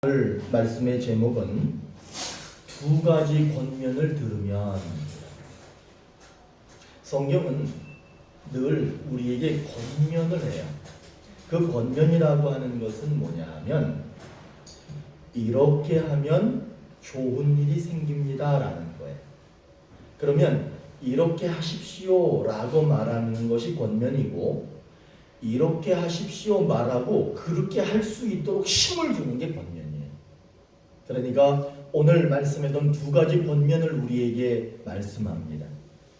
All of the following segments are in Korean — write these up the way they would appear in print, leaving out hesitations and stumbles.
오늘 말씀의 제목은 두 가지 권면을 들으면. 성경은 늘 우리에게 권면을 해요. 그 권면이라고 하는 것은 뭐냐 하면 이렇게 하면 좋은 일이 생깁니다 라는 거예요. 그러면 이렇게 하십시오 라고 말하는 것이 권면이고, 이렇게 하십시오 말하고 그렇게 할 수 있도록 힘을 주는 게 권면이에요. 그러니까 오늘 말씀했던 두 가지 권면을 우리에게 말씀합니다.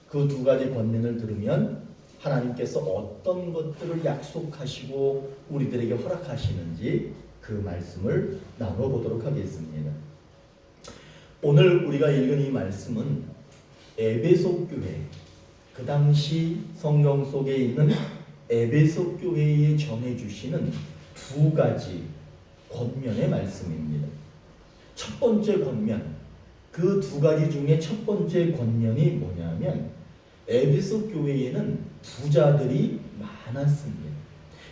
그 두 가지 권면을 들으면 하나님께서 어떤 것들을 약속하시고 우리들에게 허락하시는지 그 말씀을 나눠보도록 하겠습니다. 오늘 우리가 읽은 이 말씀은 에베소 교회, 그 당시 성경 속에 있는 에베소 교회에 전해주시는 두 가지 권면의 말씀입니다. 첫 번째 권면, 그 두 가지 중에 첫 번째 권면이 뭐냐면 에베소 교회에는 부자들이 많았습니다.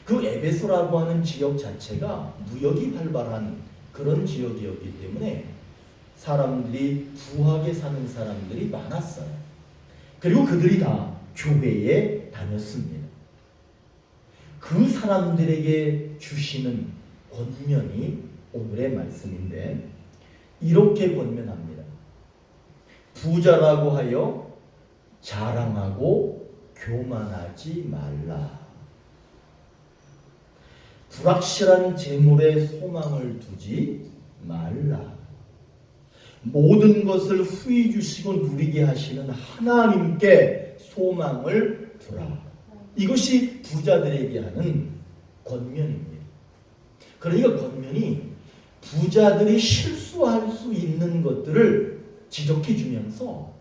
그 에베소라고 하는 지역 자체가 무역이 활발한 그런 지역이었기 때문에 사람들이 부하게 사는 사람들이 많았어요. 그리고 그들이 다 교회에 다녔습니다. 그 사람들에게 주시는 권면이 오늘의 말씀인데 이렇게 권면합니다. 부자라고 하여 자랑하고 교만하지 말라. 불확실한 재물에 소망을 두지 말라. 모든 것을 후히 주시고 누리게 하시는 하나님께 소망을 두라. 이것이 부자들에게 하는 권면입니다. 그러니까 권면이 부자들이 실수할 수 있는 것들을 지적해 주면서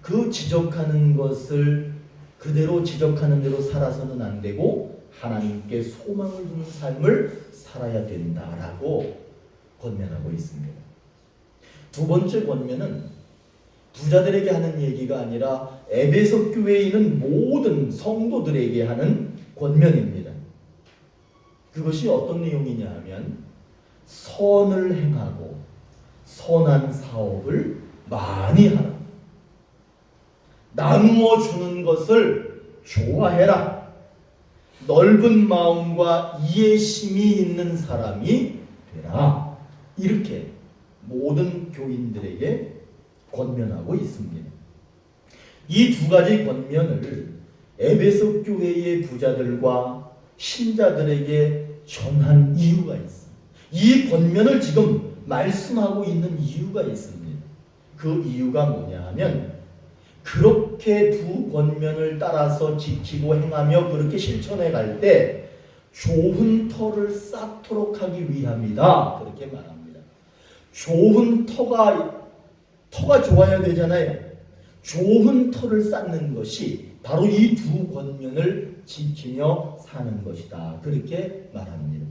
그 지적하는 것을 그대로 지적하는 대로 살아서는 안 되고 하나님께 소망을 두는 삶을 살아야 된다라고 권면하고 있습니다. 두 번째 권면은 부자들에게 하는 얘기가 아니라 에베소 교회에 있는 모든 성도들에게 하는 권면입니다. 그것이 어떤 내용이냐 하면 선을 행하고 선한 사업을 많이 하라. 나누어 주는 것을 좋아해라. 넓은 마음과 이해심이 있는 사람이 되라. 이렇게 모든 교인들에게 권면하고 있습니다. 이 두 가지 권면을 에베소 교회의 부자들과 신자들에게 전한 이유가 있습니다. 이 권면을 지금 말씀하고 있는 이유가 있습니다. 그 이유가 뭐냐 하면 그렇게 두 권면을 따라서 지키고 행하며 그렇게 실천해 갈 때 좋은 터를 쌓도록 하기 위함이다. 그렇게 말합니다. 좋은 터가 좋아야 되잖아요. 좋은 터를 쌓는 것이 바로 이 두 권면을 지키며 사는 것이다. 그렇게 말합니다.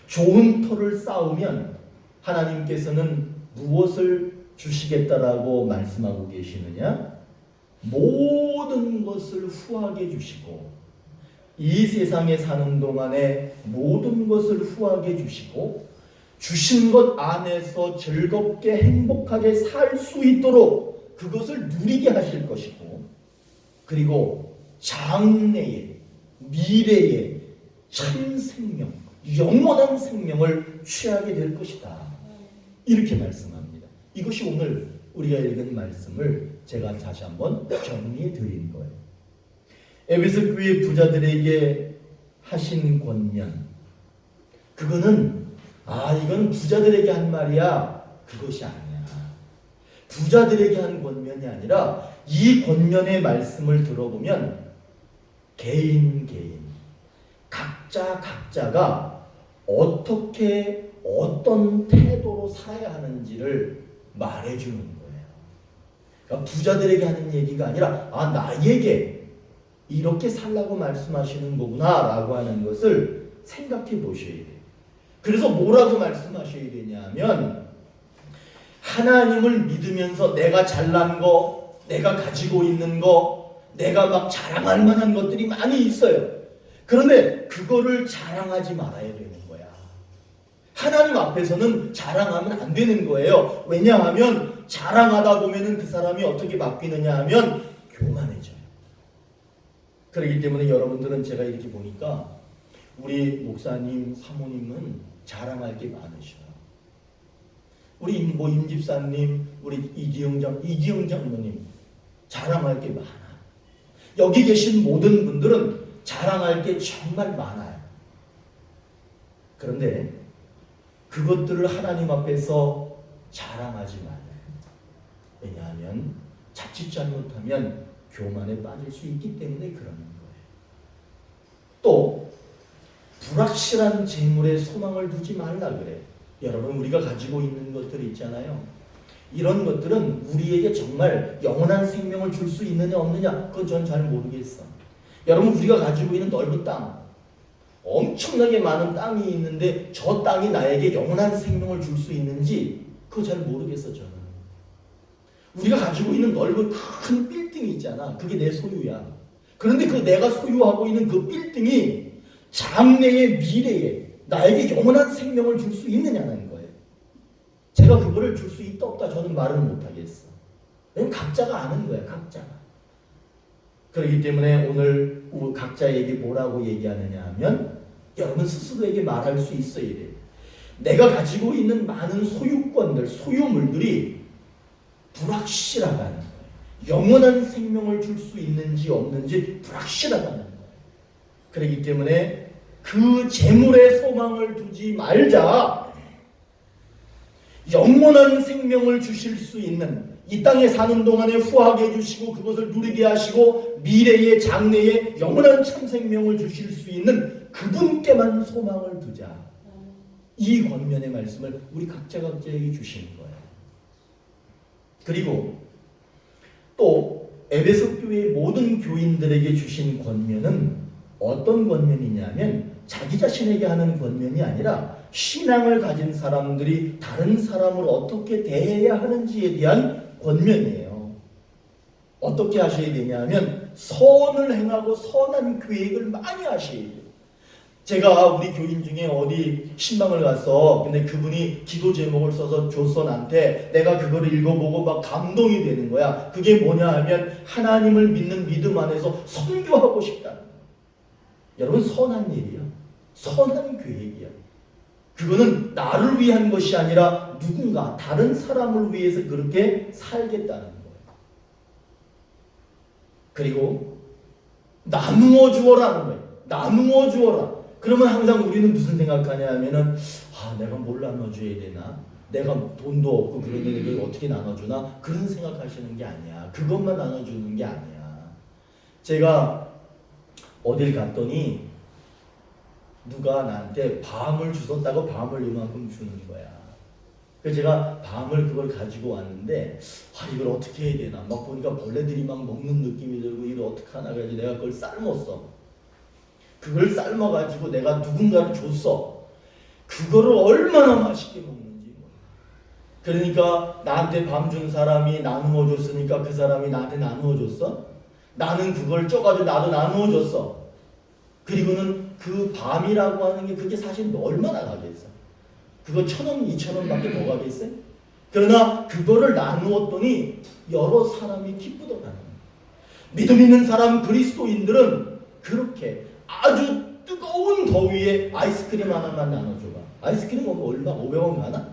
좋은 터를 쌓으면 하나님께서는 무엇을 주시겠다라고 말씀하고 계시느냐? 모든 것을 후하게 주시고 이 세상에 사는 동안에 모든 것을 후하게 주시고 주신 것 안에서 즐겁게 행복하게 살 수 있도록 그것을 누리게 하실 것이고, 그리고 장래에 미래에 참 생명, 영원한 생명을 취하게 될 것이다. 이렇게 말씀합니다. 이것이 오늘 우리가 읽은 말씀을 제가 다시 한번 정리해 드린 거예요. 에베소 교회 부자들에게 하신 권면, 그거는 이건 부자들에게 한 말이야, 그것이 아니야. 부자들에게 한 권면이 아니라 이 권면의 말씀을 들어보면 개인 각자가 어떻게 어떤 태도로 살아야 하는지를 말해주는 거예요. 그러니까 부자들에게 하는 얘기가 아니라 나에게 이렇게 살라고 말씀하시는 거구나 라고 하는 것을 생각해 보셔야 돼요. 그래서 뭐라고 말씀하셔야 되냐면 하나님을 믿으면서 내가 잘난 거, 내가 가지고 있는 거, 내가 막 자랑할 만한 것들이 많이 있어요. 그런데 그거를 자랑하지 말아야 되는 거야. 하나님 앞에서는 자랑하면 안 되는 거예요. 왜냐하면 자랑하다 보면은 그 사람이 어떻게 바뀌느냐 하면 교만해져요. 그렇기 때문에 여러분들은 제가 이렇게 보니까 우리 목사님, 사모님은 자랑할 게 많으셔요. 우리 임집사님, 우리 이기영 장로님 자랑할 게 많아. 여기 계신 모든 분들은 자랑할 게 정말 많아요. 그런데 그것들을 하나님 앞에서 자랑하지 말아요. 왜냐하면 자칫 잘못하면 교만에 빠질 수 있기 때문에 그러는 거예요. 또 불확실한 재물에 소망을 두지 말라 그래요. 여러분, 우리가 가지고 있는 것들 있잖아요. 이런 것들은 우리에게 정말 영원한 생명을 줄 수 있느냐 없느냐, 그건 전 잘 모르겠어. 여러분, 우리가 가지고 있는 넓은 땅, 엄청나게 많은 땅이 있는데 저 땅이 나에게 영원한 생명을 줄 수 있는지 그거 잘 모르겠어. 저는 우리가 가지고 있는 넓은 큰 빌딩이 있잖아. 그게 내 소유야. 그런데 그 내가 소유하고 있는 그 빌딩이 장래의 미래에 나에게 영원한 생명을 줄 수 있느냐는 거예요. 제가 그거를 줄 수 있다 없다 저는 말을 못하겠어. 왜냐면 각자가 아는 거야. 각자가. 그렇기 때문에 오늘 각자에게 뭐라고 얘기하느냐 하면 여러분 스스로에게 말할 수 있어야 돼요. 내가 가지고 있는 많은 소유권들, 소유물들이 불확실하다는 거예요. 영원한 생명을 줄 수 있는지 없는지 불확실하다는 거예요. 그렇기 때문에 그 재물에 소망을 두지 말자. 영원한 생명을 주실 수 있는, 이 땅에 사는 동안에 후하게 해주시고 그것을 누리게 하시고 미래의 장래에 영원한 참 생명을 주실 수 있는 그분께만 소망을 두자. 이 권면의 말씀을 우리 각자에게 주시는 거예요. 그리고 또 에베소 교회의 모든 교인들에게 주신 권면은 어떤 권면이냐면 자기 자신에게 하는 권면이 아니라 신앙을 가진 사람들이 다른 사람을 어떻게 대해야 하는지에 대한 권면이에요. 어떻게 하셔야 되냐면 선을 행하고 선한 계획을 많이 하셔야 돼요. 제가 우리 교인 중에 어디 신방을 가서 근데 그분이 기도 제목을 써서 줬어 나한테. 내가 그거를 읽어보고 막 감동이 되는 거야. 그게 뭐냐 하면 하나님을 믿는 믿음 안에서 선교하고 싶다. 여러분, 선한 일이야. 선한 계획이야. 그거는 나를 위한 것이 아니라 누군가 다른 사람을 위해서 그렇게 살겠다는 거예요. 그리고 나누어 주어라는 거예요. 나누어 주어라. 그러면 항상 우리는 무슨 생각하냐 하면은 내가 뭘 나눠줘야 되나? 내가 돈도 없고 그런데 이걸 어떻게 나눠주나? 그런 생각하시는 게 아니야. 그것만 나눠주는 게 아니야. 제가 어딜 갔더니 누가 나한테 밤을 주셨다고 밤을 이만큼 주는 거야. 그래서 제가 밤을 그걸 가지고 왔는데 이걸 어떻게 해야 되나? 막 보니까 벌레들이 막 먹는 느낌이 들고 이걸 어떻게 하나 그래서 내가 그걸 삶았어. 그걸 삶아가지고 내가 누군가를 줬어. 그거를 얼마나 맛있게 먹는지. 그러니까 나한테 밤 준 사람이 나누어 줬으니까 그 사람이 나한테 나누어 줬어. 나는 그걸 쪄가지고 나도 나누어 줬어. 그리고는 그 밤이라고 하는 게 그게 사실 얼마나 가겠어. 그거 1,000원, 2,000원밖에 더 가겠어요? 그러나 그거를 나누었더니 여러 사람이 기쁘더라는 거예요. 믿음 있는 사람 그리스도인들은 그렇게 아주 뜨거운 더위에 아이스크림 하나만 나눠줘봐. 아이스크림 얼마? 500원 가나?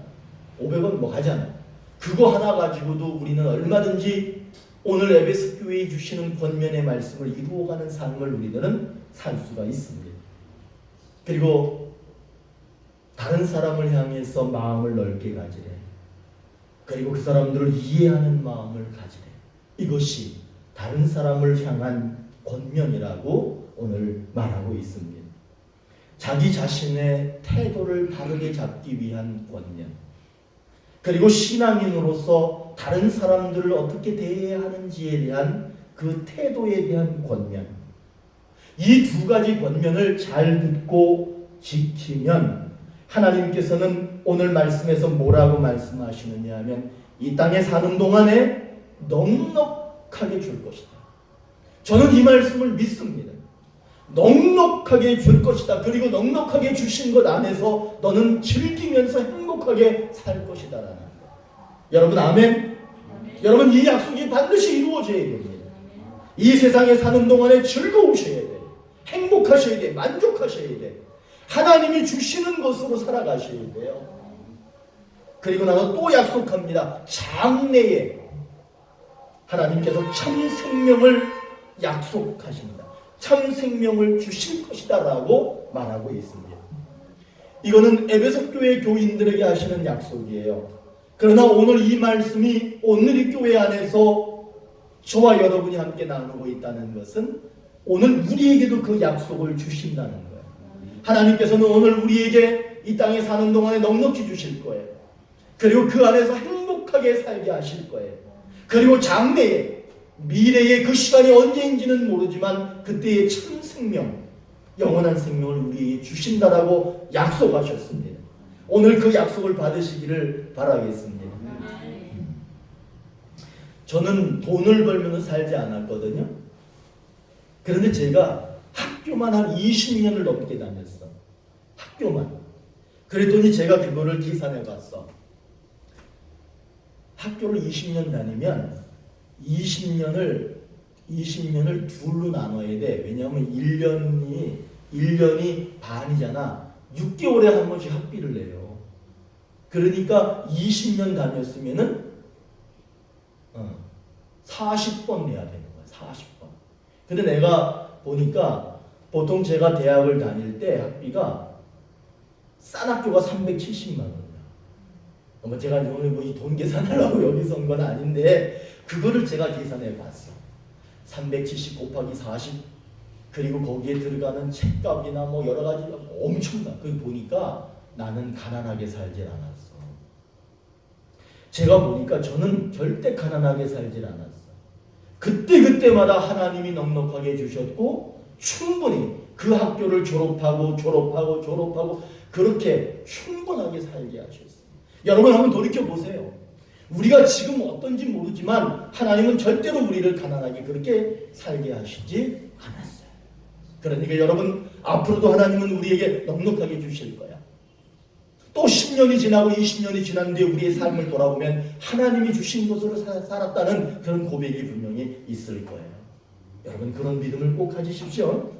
500원 뭐 가잖아. 그거 하나 가지고도 우리는 얼마든지 오늘 에베소 교회에 주시는 권면의 말씀을 이루어가는 삶을 우리들은 살 수가 있습니다. 그리고 다른 사람을 향해서 마음을 넓게 가지래. 그리고 그 사람들을 이해하는 마음을 가지래. 이것이 다른 사람을 향한 권면이라고 오늘 말하고 있습니다. 자기 자신의 태도를 바르게 잡기 위한 권면, 그리고 신앙인으로서 다른 사람들을 어떻게 대해야 하는지에 대한 그 태도에 대한 권면, 이 두 가지 권면을 잘 듣고 지키면 하나님께서는 오늘 말씀에서 뭐라고 말씀하시느냐 하면 이 땅에 사는 동안에 넉넉하게 줄 것이다. 저는 이 말씀을 믿습니다. 넉넉하게 줄 것이다. 그리고 넉넉하게 주신 것 안에서 너는 즐기면서 행복하게 살 것이다라는 거. 여러분 아멘? 여러분 이 약속이 반드시 이루어져야 됩니다. 이 세상에 사는 동안에 즐거우셔야 돼. 행복하셔야 돼. 만족하셔야 돼. 하나님이 주시는 것으로 살아가셔야 돼요. 그리고 나서 또 약속합니다. 장래에 하나님께서 참 생명을 약속하십니다. 참 생명을 주실 것이다 라고 말하고 있습니다. 이거는 에베소 교회 교인들에게 하시는 약속이에요. 그러나 오늘 이 말씀이 오늘 이 교회 안에서 저와 여러분이 함께 나누고 있다는 것은 오늘 우리에게도 그 약속을 주신다는 거예요. 하나님께서는 오늘 우리에게 이 땅에 사는 동안에 넉넉히 주실 거예요. 그리고 그 안에서 행복하게 살게 하실 거예요. 그리고 장래에 미래의 그 시간이 언제인지는 모르지만 그때의 참 생명, 영원한 생명을 우리에게 주신다라고 약속하셨습니다. 오늘 그 약속을 받으시기를 바라겠습니다. 저는 돈을 벌면서 살지 않았거든요. 그런데 제가 학교만 한 20년을 넘게 다녔어. 학교만. 그랬더니 제가 그거를 계산해 봤어. 학교를 20년 다니면 20년을 둘로 나눠야 돼. 왜냐하면 1년이 반이잖아. 6개월에 한 번씩 학비를 내요. 그러니까 20년 다녔으면은 40번 내야 되는 거야. 40번. 근데 내가 보니까 보통 제가 대학을 다닐 때 학비가 싼 학교가 370만 원이야. 뭐 제가 오늘 뭐 이 돈 계산하려고 여기 선 건 아닌데 그거를 제가 계산해 봤어. 370 곱하기 40 그리고 거기에 들어가는 책값이나 뭐 여러 가지 엄청나. 그거 보니까 나는 가난하게 살질 않았어. 제가 보니까 저는 절대 가난하게 살질 않았어. 그때마다 하나님이 넉넉하게 주셨고 충분히 그 학교를 졸업하고 그렇게 충분하게 살게 하셨어요. 여러분 한번 돌이켜보세요. 우리가 지금 어떤지 모르지만 하나님은 절대로 우리를 가난하게 그렇게 살게 하시지 않았어요. 그러니까 여러분 앞으로도 하나님은 우리에게 넉넉하게 주실 거야. 또 10년이 지나고 20년이 지난 뒤에 우리의 삶을 돌아보면 하나님이 주신 것으로 살았다는 그런 고백이 분명히 있을 거예요. 여러분 그런 믿음을 꼭 가지십시오.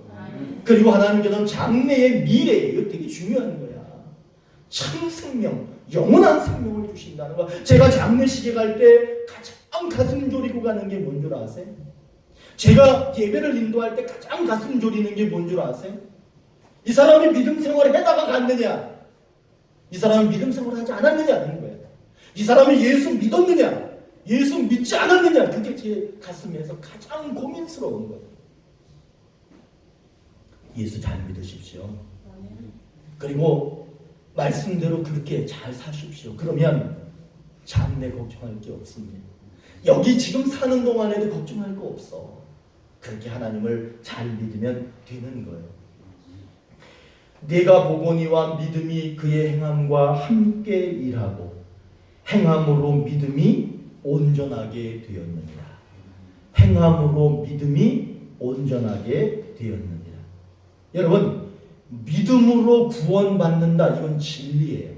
그리고 하나님께서는 장래의 미래에 이거 되게 중요한 거야. 참 생명, 영원한 생명을 주신다는 거. 제가 장례식에 갈 때 가장 가슴 졸이고 가는 게 뭔 줄 아세요? 제가 예배를 인도할 때 가장 가슴 졸이는 게 뭔 줄 아세요? 이 사람이 믿음 생활을 해다가 갔느냐? 이 사람이 믿음 생활을 하지 않았느냐는 거예요. 이 사람이 예수 믿었느냐? 예수 믿지 않았느냐? 그게 제 가슴에서 가장 고민스러운 거예요. 예수 잘 믿으십시오. 그리고 말씀대로 그렇게 잘 사십시오. 그러면 장래 걱정할 게 없습니다. 여기 지금 사는 동안에도 걱정할 거 없어. 그렇게 하나님을 잘 믿으면 되는 거예요. 내가 보거니와 믿음이 그의 행함과 함께 일하고 행함으로 믿음이 온전하게 되었느니라. 행함으로 믿음이 온전하게 되었느니라. 여러분 믿음으로 구원받는다 이건 진리예요.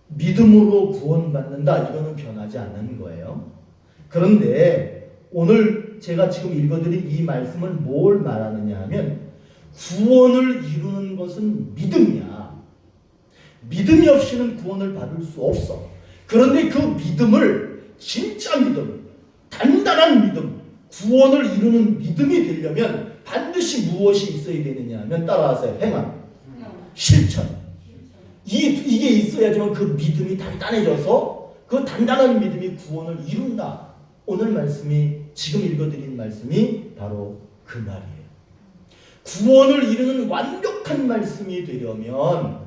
믿음으로 구원받는다 이거는 변하지 않는 거예요. 그런데 오늘 제가 지금 읽어드린 이 말씀은 뭘 말하느냐 하면 구원을 이루는 것은 믿음이야. 믿음이 없이는 구원을 받을 수 없어. 그런데 그 믿음을 진짜 믿음, 단단한 믿음, 구원을 이루는 믿음이 되려면 반드시 무엇이 있어야 되느냐 하면 따라하세요. 행함, 실천. 이게 있어야지만 그 믿음이 단단해져서 그 단단한 믿음이 구원을 이룬다. 오늘 말씀이 지금 읽어드린 말씀이 바로 그 말이에요. 구원을 이루는 완벽한 말씀이 되려면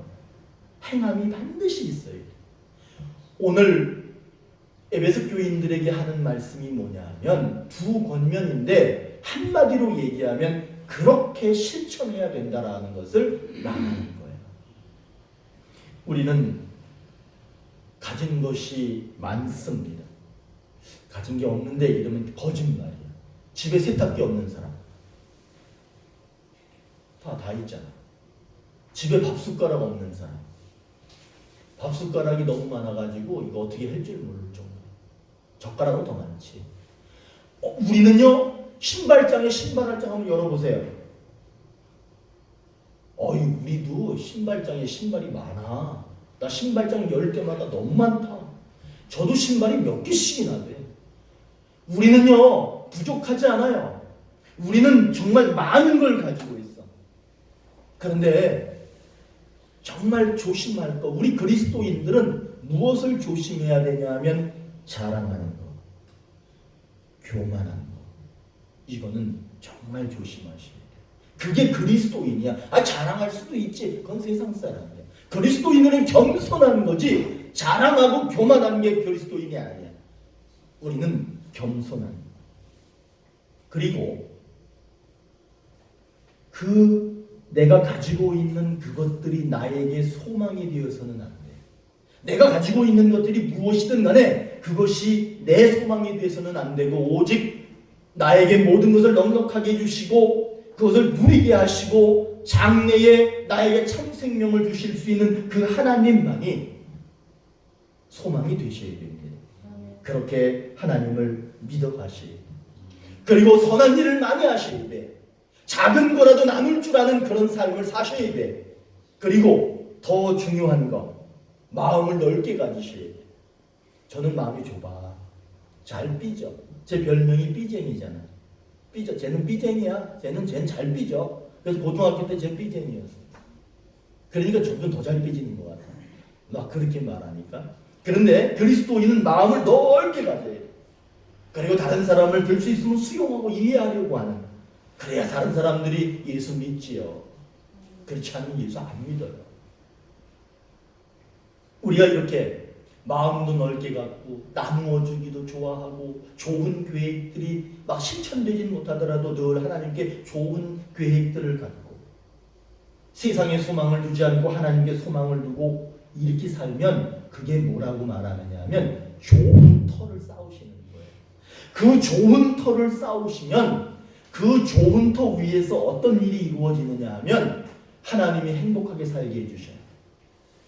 행함이 반드시 있어야 돼요. 오늘 에베소 교인들에게 하는 말씀이 뭐냐면 두 권면인데 한마디로 얘기하면 그렇게 실천해야 된다라는 것을 말하는 거예요. 우리는 가진 것이 많습니다. 가진 게 없는데 이러면 거짓말이야. 집에 세탁기 없는 사람. 다 있잖아. 집에 밥숟가락 없는 사람. 밥숟가락이 너무 많아가지고 이거 어떻게 할 줄 모를 정도. 젓가락은 더 많지. 우리는요, 신발장에 신발 한 장 한번 열어보세요. 우리도 신발장에 신발이 많아. 나 신발장 열 때마다 너무 많다. 저도 신발이 몇 개씩이나 돼. 우리는요, 부족하지 않아요. 우리는 정말 많은 걸 가지고 있어. 그런데 정말 조심할 거, 우리 그리스도인들은 무엇을 조심해야 되냐 하면 자랑하는 거, 교만하는 거. 이거는 정말 조심하셔야 돼요. 그게 그리스도인이야. 자랑할 수도 있지. 그건 세상 사람이야. 그리스도인은 겸손한 거지 자랑하고 교만하는 게 그리스도인이 아니야. 우리는 겸손한 거. 그리고 내가 가지고 있는 그것들이 나에게 소망이 되어서는 안 돼. 내가 가지고 있는 것들이 무엇이든 간에 그것이 내 소망이 되어서는 안 되고 오직 나에게 모든 것을 넉넉하게 해주시고 그것을 누리게 하시고 장래에 나에게 참 생명을 주실 수 있는 그 하나님만이 소망이 되셔야 됩니다. 그렇게 하나님을 믿어가셔야 돼요. 그리고 선한 일을 많이 하셔야 돼. 작은 거라도 나눌 줄 아는 그런 삶을 사셔야 돼. 그리고 더 중요한 거, 마음을 넓게 가지셔야 돼. 저는 마음이 좁아. 잘 삐져. 제 별명이 삐쟁이잖아. 삐져. 쟤는 삐쟁이야. 쟤는 잘 삐져. 그래서 고등학교 때 쟤 삐쟁이였어. 그러니까 조금 더 잘 삐지는 것 같아. 막 그렇게 말하니까. 그런데 그리스도인은 마음을 넓게 가져야 돼. 그리고 다른 사람을 들 수 있으면 수용하고 이해하려고 하는. 그래야 다른 사람들이 예수 믿지요. 그렇지 않으면 예수 안 믿어요. 우리가 이렇게 마음도 넓게 갖고 나누어 주기도 좋아하고 좋은 계획들이 막 실천되진 못하더라도 늘 하나님께 좋은 계획들을 갖고 세상에 소망을 두지 않고 하나님께 소망을 두고 이렇게 살면 그게 뭐라고 말하느냐 하면 좋은 터를 쌓으시는 거예요. 그 좋은 터를 쌓으시면 그 좋은 터 위에서 어떤 일이 이루어지느냐 하면 하나님이 행복하게 살게 해주셔요.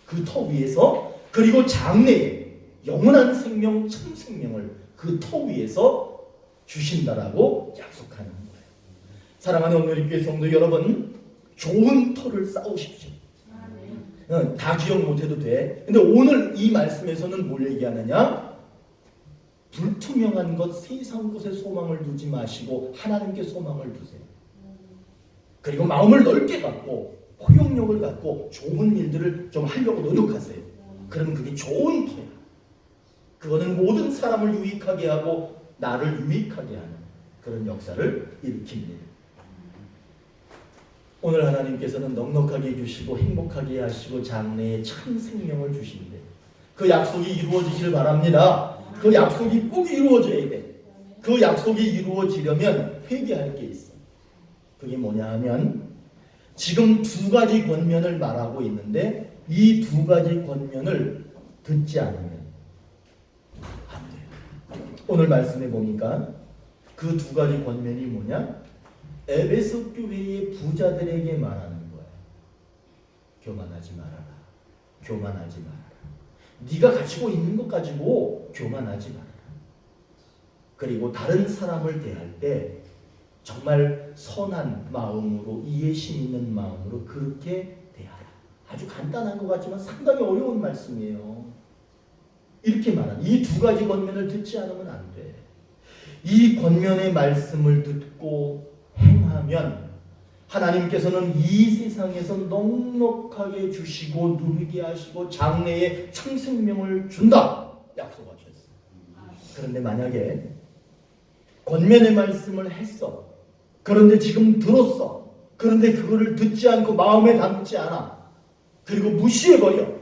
그 터 위에서. 그리고 장래에 영원한 생명, 참 생명을 그 터 위에서 주신다라고 약속하는 거예요. 사랑하는 오늘 교회 성도 여러분, 좋은 터를 쌓으십시오. 다 기억 못해도 돼. 근데 오늘 이 말씀에서는 뭘 얘기하느냐? 불투명한 것, 세상 것에 소망을 두지 마시고 하나님께 소망을 두세요. 그리고 마음을 넓게 갖고 포용력을 갖고 좋은 일들을 좀 하려고 노력하세요. 그러면 그게 좋은 터야. 그거는 모든 사람을 유익하게 하고 나를 유익하게 하는 그런 역사를 일으킵니다. 오늘 하나님께서는 넉넉하게 해주시고 행복하게 하시고 장래에 참 생명을 주신대. 그 약속이 이루어지길 바랍니다. 그 약속이 꼭 이루어져야 돼. 그 약속이 이루어지려면 회개할 게 있어. 그게 뭐냐 하면 지금 두 가지 권면을 말하고 있는데 이 두 가지 권면을 듣지 않으면 안 돼요. 오늘 말씀해 보니까 그 두 가지 권면이 뭐냐? 에베소 교회의 부자들에게 말하는 거야. 교만하지 말아라. 교만하지 말아라. 네가 가지고 있는 것 가지고 교만하지 말아라. 그리고 다른 사람을 대할 때 정말 선한 마음으로 이해심 있는 마음으로 그렇게 대하라. 아주 간단한 것 같지만 상당히 어려운 말씀이에요. 이렇게 말하는 이 두 가지 권면을 듣지 않으면 안 돼. 이 권면의 말씀을 듣고 행하면 하나님께서는 이 세상에서 넉넉하게 주시고 누리게 하시고 장래에 참 생명을 준다 약속하셨어요. 그런데 만약에 권면의 말씀을 했어. 그런데 지금 들었어. 그런데 그거를 듣지 않고 마음에 담지 않아. 그리고 무시해버려.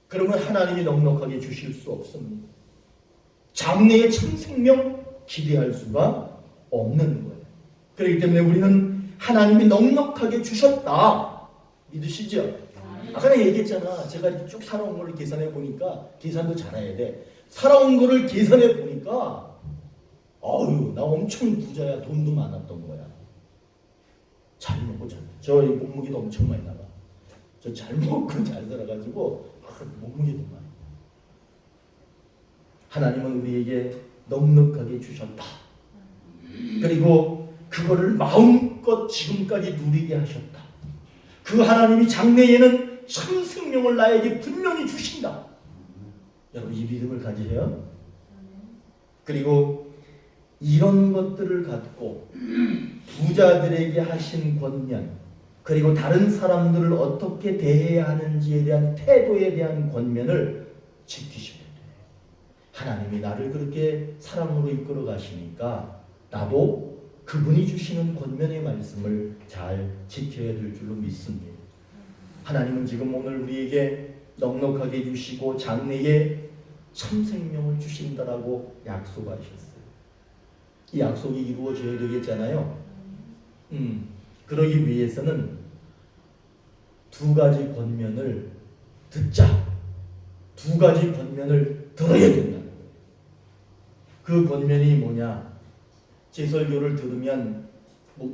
그러면 하나님이 넉넉하게 주실 수 없습니다. 장래의 참 생명 기대할 수가 없는 거예요. 그렇기 때문에 우리는 하나님이 넉넉하게 주셨다. 믿으시죠? 아까 내가 얘기했잖아. 제가 이렇게 쭉 살아온 거를 계산해 보니까 계산도 잘해야 돼. 살아온 거를 계산해 보니까 나 엄청 부자야. 돈도 많았던 거야. 잘 먹고 저 몸무게도 엄청 많이 나가. 저 잘 먹고 잘 살아가지고 몸무게도 많이. 하나님은 우리에게 넉넉하게 주셨다. 그리고 그거를 마음껏 지금까지 누리게 하셨다. 그 하나님이 장래에는 참 생명을 나에게 분명히 주신다. 여러분 이 믿음을 가지세요. 그리고 이런 것들을 갖고 부자들에게 하신 권면, 그리고 다른 사람들을 어떻게 대해야 하는지에 대한 태도에 대한 권면을 지키셔야 돼요. 하나님이 나를 그렇게 사랑으로 이끌어 가시니까 나도 그분이 주시는 권면의 말씀을 잘 지켜야 될 줄로 믿습니다. 하나님은 지금 오늘 우리에게 넉넉하게 주시고 장래에 참 생명을 주신다라고 약속하셨어요. 이 약속이 이루어져야 되겠잖아요. 그러기 위해서는 두 가지 권면을 듣자. 두 가지 권면을 들어야 된다는 거예요. 그 권면이 뭐냐? 제 설교를 들으면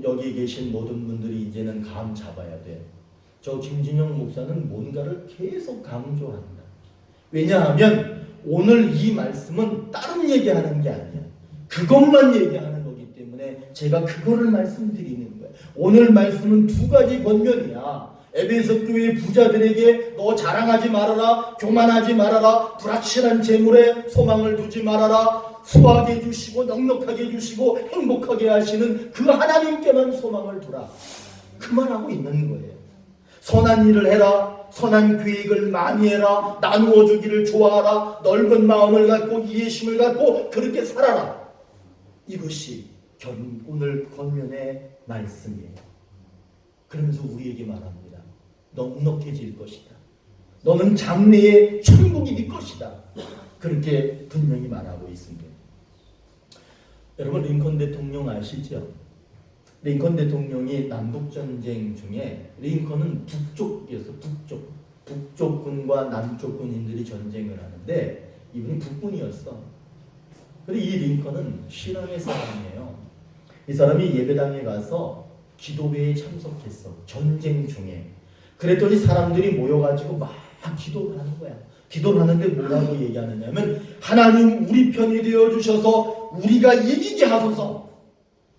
여기 계신 모든 분들이 이제는 감 잡아야 돼. 저 김진영 목사는 뭔가를 계속 강조한다. 왜냐하면 오늘 이 말씀은 다른 얘기하는 게 아니야. 그것만 얘기하는 거기 때문에 제가 그거를 말씀드리는 거예요. 오늘 말씀은 두 가지 권면이야. 에베소 교회 부자들에게 너 자랑하지 말아라, 교만하지 말아라, 불확실한 재물에 소망을 두지 말아라, 후하게 해주시고 넉넉하게 해주시고 행복하게 하시는 그 하나님께만 소망을 두라. 그 말하고 있는 거예요. 선한 일을 해라, 선한 계획을 많이 해라, 나누어 주기를 좋아하라, 넓은 마음을 갖고 이해심을 갖고 그렇게 살아라. 이것이 오늘 권면의 말씀이에요. 그러면서 우리에게 말합니다. 넉넉해질 것이다. 너는 장래에 천국이 네 것이다. 그렇게 분명히 말하고 있습니다. 여러분 링컨 대통령 아시죠? 링컨 대통령이 남북전쟁 중에 링컨은 북쪽이었어. 북쪽군과 남쪽 군인들이 전쟁을 하는데 이분이 북군이었어. 그런데 이 링컨은 신앙의 사람이에요. 이 사람이 예배당에 가서 기도회에 참석했어. 전쟁 중에. 그랬더니 사람들이 모여가지고 막 기도를 하는 거야. 기도를 하는데 뭐라고 얘기하느냐면 하나님 우리 편이 되어주셔서 우리가 이기게 하소서.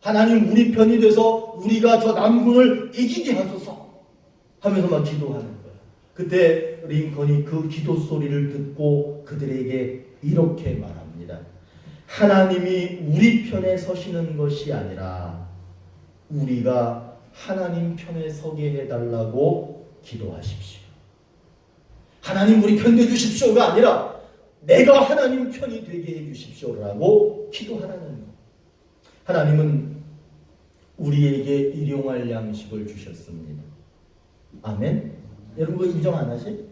하나님 우리 편이 돼서 우리가 저 남군을 이기게 하소서 하면서 막 기도하는 거야. 그때 링컨이 그 기도 소리를 듣고 그들에게 이렇게 말합니다. 하나님이 우리 편에 서시는 것이 아니라 우리가 하나님 편에 서게 해달라고 기도하십시오. 하나님 우리 편 되주십시오가 아니라 내가 하나님 편이 되게 해주십시오라고 기도하라는 거예요. 하나님은 우리에게 일용할 양식을 주셨습니다. 아멘? 여러분 그거 인정 안 하시?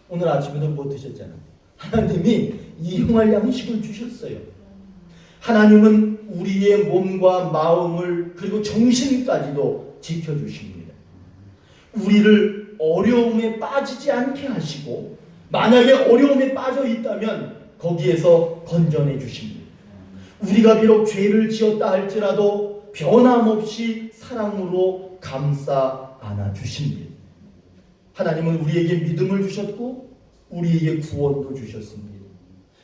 오늘 아침에도 뭐 드셨잖아. 하나님이 일용할 양식을 주셨어요. 하나님은 우리의 몸과 마음을 그리고 정신까지도 지켜주십니다. 우리를 어려움에 빠지지 않게 하시고 만약에 어려움에 빠져 있다면 거기에서 건져내 주십니다. 우리가 비록 죄를 지었다 할지라도 변함없이 사랑으로 감싸 안아 주십니다. 하나님은 우리에게 믿음을 주셨고 우리에게 구원도 주셨습니다.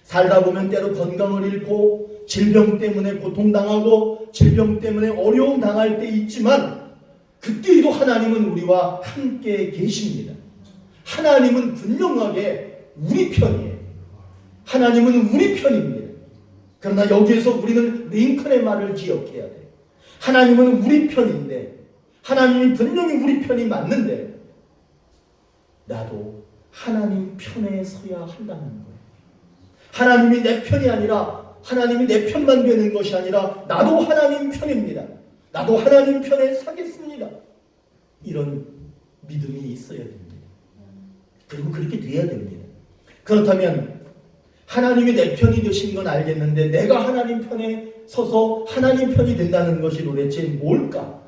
살다 보면 때로 건강을 잃고 질병 때문에 고통당하고 질병 때문에 어려움 당할 때 있지만 그때에도 하나님은 우리와 함께 계십니다. 하나님은 분명하게 우리 편이에요. 하나님은 우리 편입니다. 그러나 여기에서 우리는 링컨의 말을 기억해야 돼요. 하나님은 우리 편인데 하나님이 분명히 우리 편이 맞는데 나도 하나님 편에 서야 한다는 거예요. 하나님이 내 편이 아니라 하나님이 내 편만 되는 것이 아니라 나도 하나님 편입니다. 나도 하나님 편에 서겠습니다. 이런 믿음이 있어야 됩니다. 그리고 그렇게 돼야 됩니다. 그렇다면 하나님이 내 편이 되신 건 알겠는데 내가 하나님 편에 서서 하나님 편이 된다는 것이 도대체 뭘까?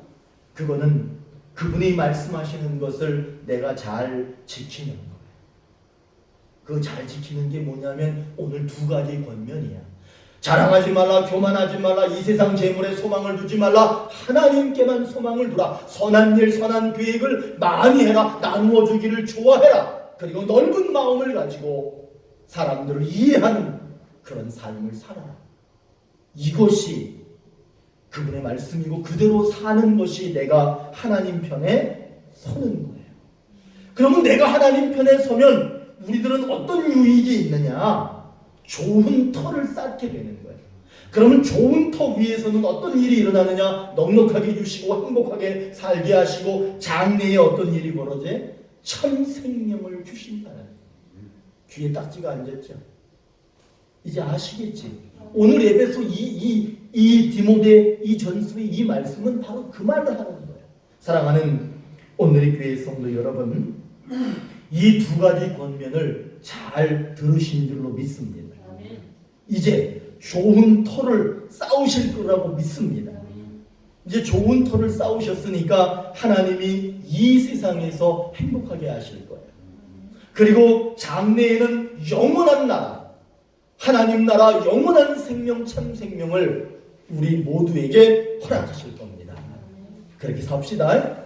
그거는 그분이 말씀하시는 것을 내가 잘 지키는 거예요. 그 잘 지키는 게 뭐냐면 오늘 두 가지 권면이야. 자랑하지 말라, 교만하지 말라, 이 세상 재물에 소망을 두지 말라, 하나님께만 소망을 두라. 선한 일, 선한 계획을 많이 해라. 나누어 주기를 좋아해라. 그리고 넓은 마음을 가지고 사람들을 이해하는 그런 삶을 살아라. 이것이 그분의 말씀이고 그대로 사는 것이 내가 하나님 편에 서는 거예요. 그러면 내가 하나님 편에 서면 우리들은 어떤 유익이 있느냐? 좋은 터를 쌓게 되는 거예요. 그러면 좋은 터 위에서는 어떤 일이 일어나느냐? 넉넉하게 주시고 행복하게 살게 하시고 장래에 어떤 일이 벌어져? 참 생명을 주신다는 거예요. 귀에 딱지가 앉았죠? 이제 아시겠지? 오늘 에베소 이 디모데 이 전서의 이 말씀은 바로 그 말을 하는 거예요. 사랑하는 오늘의 교회 성도 여러분, 이 두 가지 권면을 잘 들으신 줄로 믿습니다. 이제 좋은 터를 쌓으실 거라고 믿습니다. 이제 좋은 터를 쌓으셨으니까 하나님이 이 세상에서 행복하게 하실 거예요. 그리고 장래에는 영원한 나라, 하나님 나라 영원한 생명, 참 생명을 우리 모두에게 허락하실 겁니다. 그렇게 삽시다.